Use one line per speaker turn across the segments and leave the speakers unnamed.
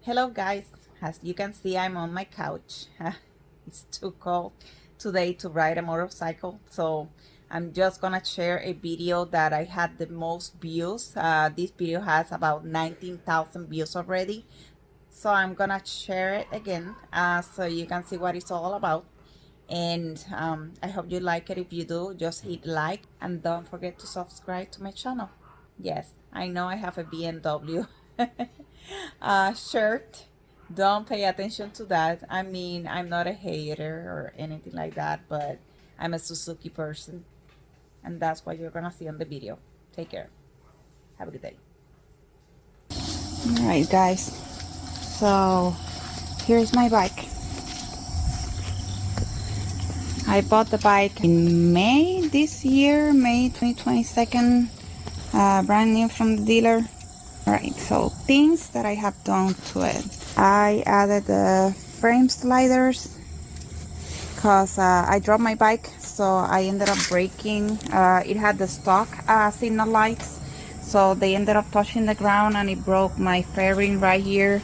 Hello guys, as you can see I'm on my couch. It's too cold today to ride a motorcycle, so I'm just gonna share a video that I had the most views. This video has about 19,000 views already, so I'm gonna share it again so you can see what it's all about. And I hope you like it. If you do, just hit like and don't forget to subscribe to my channel. Yes, I know I have a BMW shirt. Don't pay attention to that. I mean, I'm not a hater or anything like that, but I'm a Suzuki person, and that's what you're gonna see on the video. Take care. Have a good day. All right, guys. So here's my bike. I bought the bike in May this year, May 2022, brand new from the dealer. Alright, so things that I have done to it. I added the frame sliders because I dropped my bike, so I ended up breaking. It had the stock signal lights, so they ended up touching the ground and it broke my fairing right here,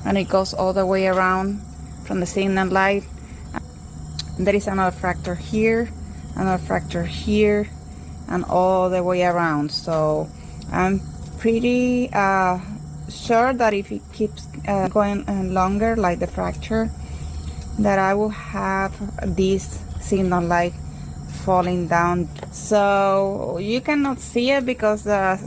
and it goes all the way around from the signal light. There is another fracture here, another fracture here, and all the way around. So I'm pretty sure that if it keeps going longer, like the fracture, that I will have this signal light falling down. So you cannot see it because the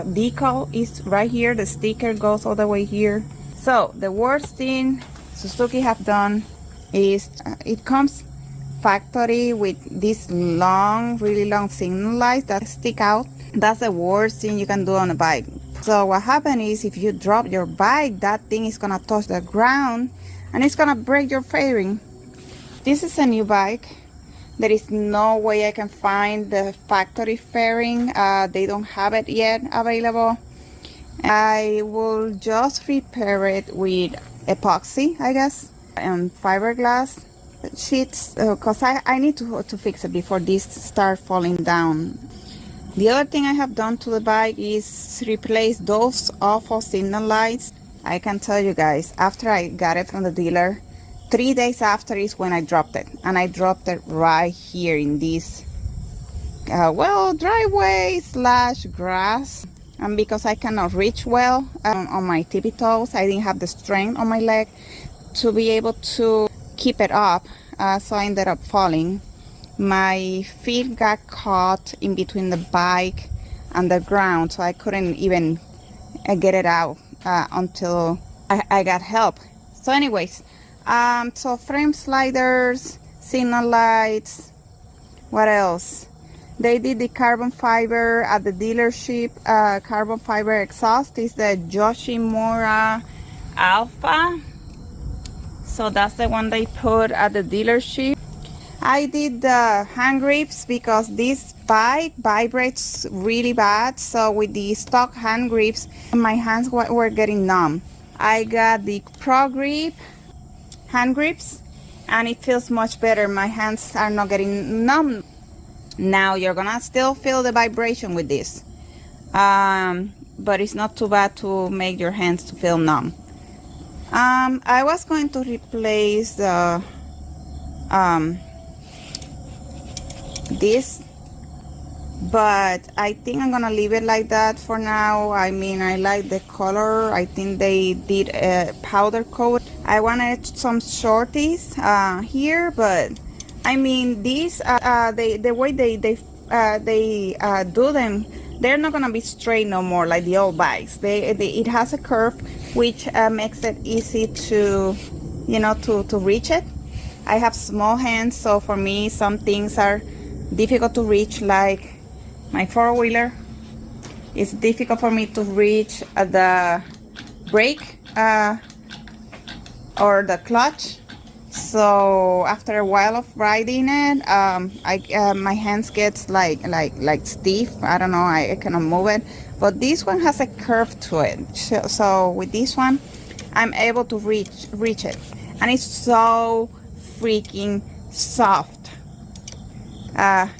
decal is right here. The sticker goes all the way here. So the worst thing Suzuki have done is it comes factory with these long, really long signal lights that stick out. That's the worst thing you can do on a bike. So what happens is if you drop your bike, that thing is gonna touch the ground and it's gonna break your fairing. This is a new bike. There is no way I can find the factory fairing. They don't have it yet available. I will just repair it with epoxy, I guess, and fiberglass sheets, because I need to fix it before this start falling down. The other thing I have done to the bike is replace those awful signal lights. I can tell you guys, after I got it from the dealer, 3 days after is when I dropped it, and I dropped it right here in this driveway slash grass. And because I cannot reach well on my tippy toes, I didn't have the strength on my leg to be able to keep it up, so I ended up falling. My feet got caught in between the bike and the ground, so I couldn't even get it out until I got help. So anyways, so frame sliders, signal lights, what else? They did the carbon fiber at the dealership. Carbon fiber exhaust is the Yoshimura Alpha. So that's the one they put at the dealership. I did the hand grips because this bike vibrates really bad. So with the stock hand grips, my hands were getting numb. I got the Pro Grip hand grips and it feels much better. My hands are not getting numb. Now you're gonna still feel the vibration with this, but it's not too bad to make your hands to feel numb. I was going to replace the this, but I think I'm gonna leave it like that for now. I mean, I like the color. I think they did a powder coat. I wanted some shorties here, but I mean these the way they do them, they're not gonna be straight no more like the old bikes. It has a curve, which makes it easy to, to reach it. I have small hands, so for me some things are difficult to reach, like my four-wheeler. It's difficult for me to reach the brake or the clutch. So after a while of riding it, my hands gets like stiff. I don't know, I cannot move it. But this one has a curve to it. So with this one, I'm able to reach it, and it's so freaking soft.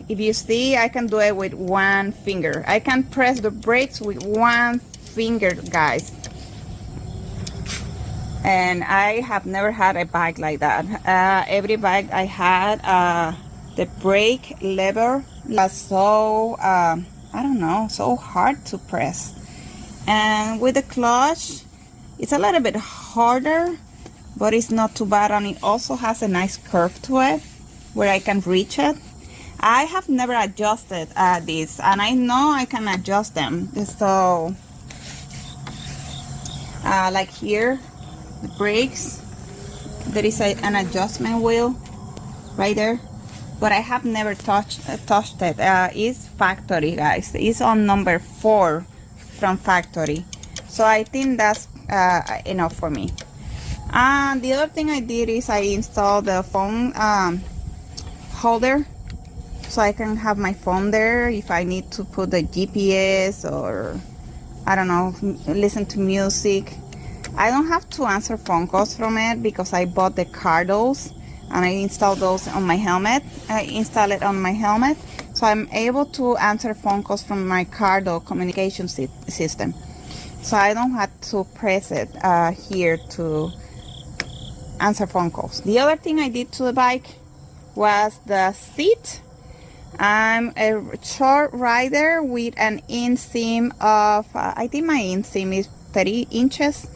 If you see, I can do it with one finger. I can press the brakes with one finger, guys. and I have never had a bike like that. Every bike I had, the brake lever was so I don't know, so hard to press, and with the clutch it's a little bit harder, but it's not too bad, and it also has a nice curve to it where I can reach it. I have never adjusted this, and I know I can adjust them. So like here, the brakes, there is an adjustment wheel right there, but I have never touched it. It's factory, guys. It's on number 4 from factory, so I think that's enough for me. And the other thing I did is I installed the phone holder, so I can have my phone there if I need to put the GPS or, I don't know, listen to music. I don't have to answer phone calls from it because I bought the cardos and I installed those on my helmet. I install it on my helmet, so I'm able to answer phone calls from my cardo communication system. So I don't have to press it here to answer phone calls. The other thing I did to the bike was the seat. I'm a short rider with an inseam of, I think my inseam is 30 inches.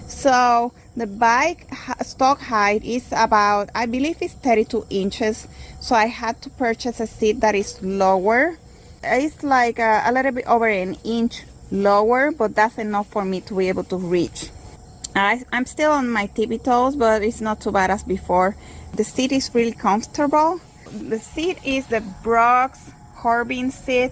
So the bike stock height is about, I believe it's 32 inches. So I had to purchase a seat that is lower. It's like a little bit over an inch lower, but that's enough for me to be able to reach. I'm still on my tippy toes, but it's not too bad as before. The seat is really comfortable. The seat is the Brooks Corbin seat.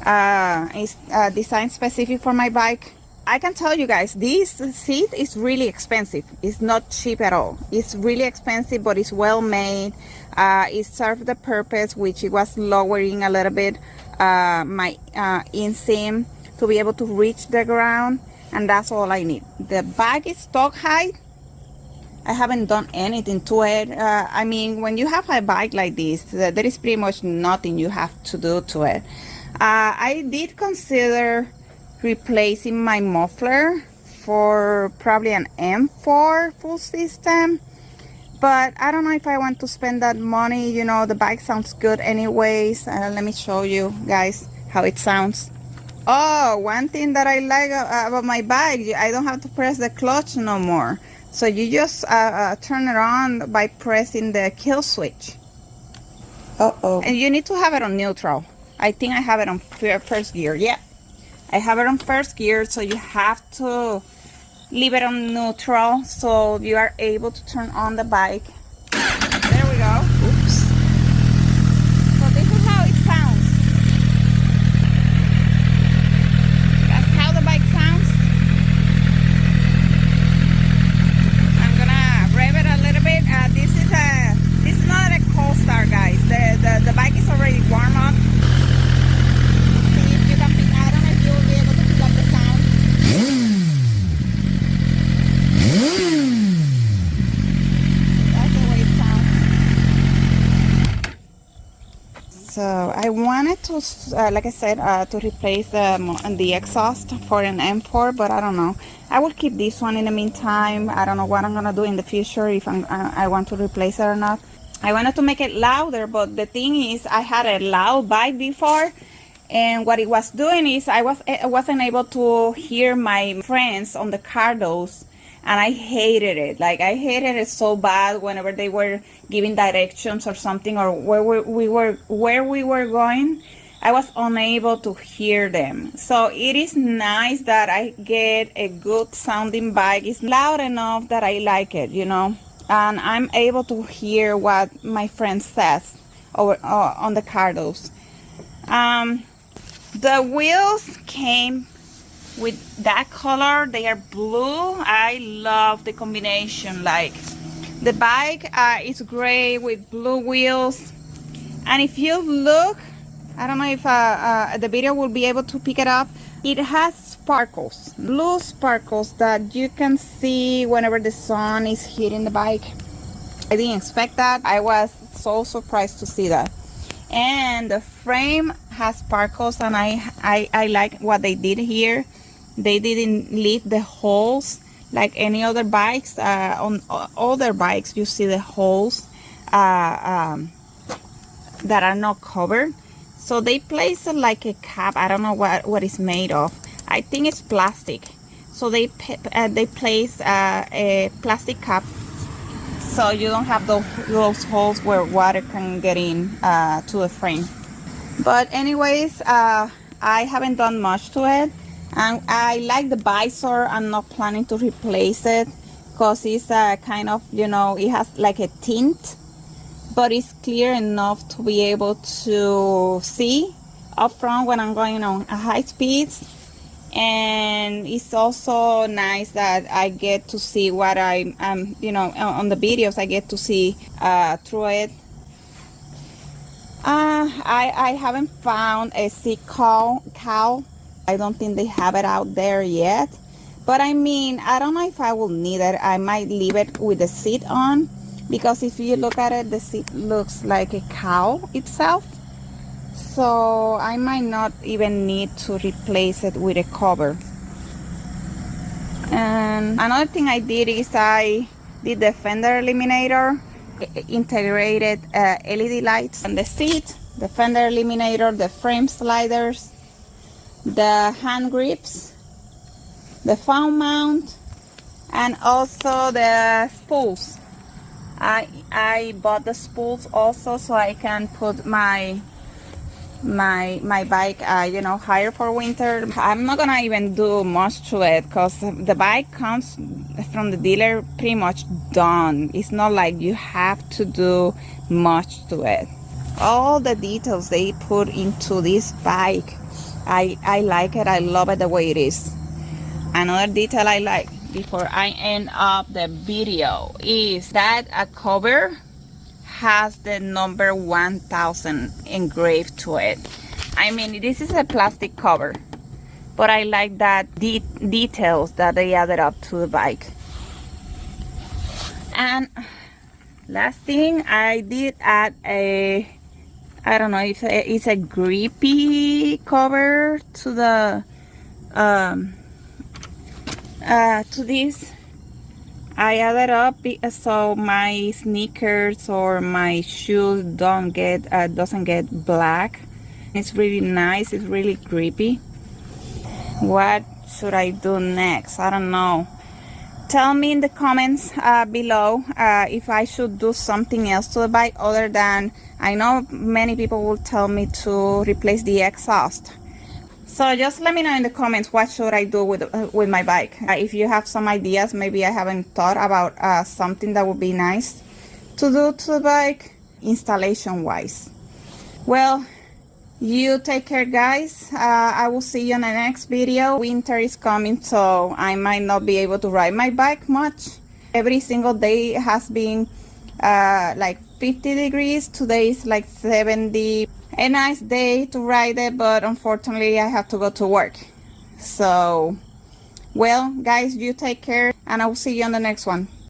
It's designed specific for my bike. I can tell you guys, this seat is really expensive. It's not cheap at all. It's really expensive, but it's well made. It served the purpose, which it was lowering a little bit my inseam to be able to reach the ground, and that's all I need. The bike is stock height. I haven't done anything to it. I mean, when you have a bike like this, there is pretty much nothing you have to do to it. I did consider replacing my muffler for probably an M4 full system, but I don't know if I want to spend that money. You know, the bike sounds good anyways. Let me show you guys how it sounds. Oh, one thing that I like about my bike, I don't have to press the clutch no more. So you just turn it on by pressing the kill switch. And you need to have it on neutral. I think I have it on first gear. Yeah, I have it on first gear, so you have to leave it on neutral so you are able to turn on the bike. There we go. Oops. So this is how it sounds. That's how the bike sounds. I'm gonna rev it a little bit. This is not a cold start, guys. The bike is already warm up. See if you can pick. I don't know if you will be able to pick up the sound. That's the way it sounds. So I wanted to, like I said, to replace the exhaust for an M4, but I don't know. I will keep this one in the meantime. I don't know what I'm gonna do in the future, if I want to replace it or not. I wanted to make it louder, but the thing is, I had a loud bike before, and what it was doing is I wasn't able to hear my friends on the cardos, and I hated it. Like, I hated it so bad whenever they were giving directions or something, or where we were going. I was unable to hear them. So it is nice that I get a good sounding bike. It's loud enough that I like it, you know, and I'm able to hear what my friend says on the cardos. The wheels came with that color. They are blue. I love the combination. Like, the bike is gray with blue wheels, and if you look, I don't know if the video will be able to pick it up. It has sparkles, blue sparkles that you can see whenever the sun is hitting the bike. I didn't expect that. I was so surprised to see that. And the frame has sparkles, and I like what they did here. They didn't leave the holes like any other bikes. On other bikes you see the holes that are not covered, so they place like a cap. I don't know what it's made of. I think it's plastic, so they place a plastic cap so you don't have those holes where water can get in to the frame. But anyways, I haven't done much to it, and I like the visor. I'm not planning to replace it because it's kind of, you know, it has like a tint, but it's clear enough to be able to see up front when I'm going on high speeds. And it's also nice that I get to see what I'm you know, on the videos I get to see through it. I haven't found a seat cow. I don't think they have it out there yet, but I mean, I don't know if I will need it. I might leave it with the seat on, because if you look at it, the seat looks like a cow itself, so I might not even need to replace it with a cover. And another thing I did is I did the fender eliminator, integrated LED lights on the seat, the fender eliminator, the frame sliders, the hand grips, the foam mount, and also the spools. I bought the spools also so I can put my bike you know, higher for winter. I'm not gonna even do much to it because the bike comes from the dealer pretty much done. It's not like you have to do much to it. All the details they put into this bike, I like it. I love it the way it is. Another detail I like, before I end up the video, is that a cover has the number 1000 engraved to it. I mean, this is a plastic cover, but I like that details that they added up to the bike. And last thing, I did add a, I don't know if it's a grippy cover to the to this. I added up so my sneakers or my shoes doesn't get black. It's really nice. It's really grippy. What should I do next? I don't know. Tell me in the comments below if I should do something else to the bike other than, I know many people will tell me to replace the exhaust. So just let me know in the comments what should I do with my bike. If you have some ideas, maybe I haven't thought about something that would be nice to do to the bike installation wise. Well, you take care, guys. I will see you in the next video. Winter is coming, so I might not be able to ride my bike much. Every single day has been like 50 degrees. Today is like 70. A nice day to ride it, but unfortunately I have to go to work. So, well, guys, you take care, and I will see you on the next one.